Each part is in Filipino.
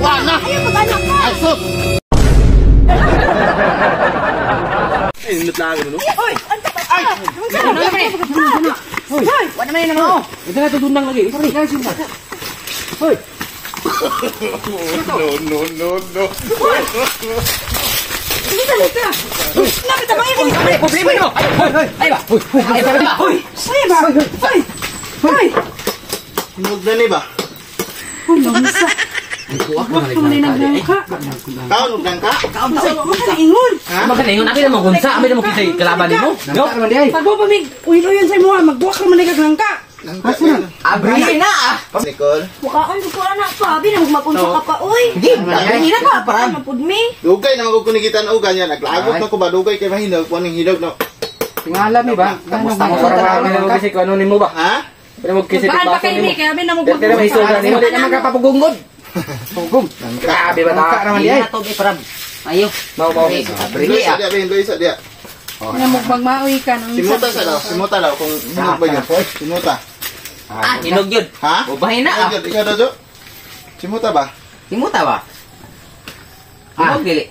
Wala. Ayaw mag-anak ka. Ay, sus. Ay, nindot lang ano? Hoy! Anta pa ka! Hoy! Wala naman yun naman. Ito na tutundang lagi. Ito rin. Guys, yun ba? Hoy! No. Hindi ka lita. Napit ang mga ibig. Ay, problema nyo! Ay ba? Ay ba? Hoy! Ay ba? Hoy! Hoy! Hinog na ni ba? Hoy, mamasa. Huwag kong linaglang ka. Kaon, ugdan ka? Makalingon. Ha? Magalingon, amin na mo gunsa. Amin na mo kita kalaban mo. No? Pag mo pa may uyo-uyan sa mga, magbuwak ka manigaglang ka. Abri na ah! Nicole, Bukaan ko anak pa. Abi na magmapunso ka pa, uy. Hindi, abri na ka para. Mapudmi. dugay na magkunikitan ugan yan. Naglagok na ko ba? Dugay kay mahinog. Kuning hinog na. Tingala mi ba? Kamusta mo para kami na magkisi ko ano nimo ba? Ha? Pero magkisi Bahan pa baso kayo nimo. ni, kaya abi na Pero may suga nimo di naman ka papugungod. Pugong. Grabe ba ta? Naman di ay. Ayo. Mau. Abri Doy sa ah. dia, Ben. Doy sa dia. Na magmagmaoy ka ng Simuta sa daw. Simuta daw. Kung hinog ba yun. Simuta. Ah, hinog yun. Ha? Ubahin na ah. Hinog yun. Ikaw daw, Jo? Simuta ba? Himuta ba? Hinog dili.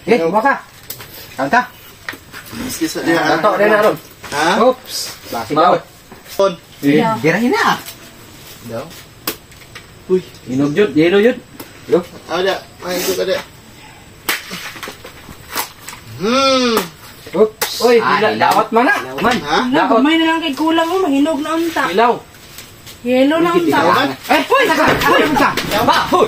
Eh, baka. Kanta. Miski sa dia. Kanto din na ron. Ha? Oops. Basi ba? Pon. Birahin na ah. Daw. Uy. Hinog jud, yelo jud. Yo. Ada. Main itu ada. Oops. Oy, Ah, dila hilaw. dapat mana? Man. Ha? Dapat. Gamay na lang kay kulang mo, mahinog na unta. Ilaw. Yelo na unta. Hilaw. Eh, hoy, saka. Hoy, unsa? Ba, hoy.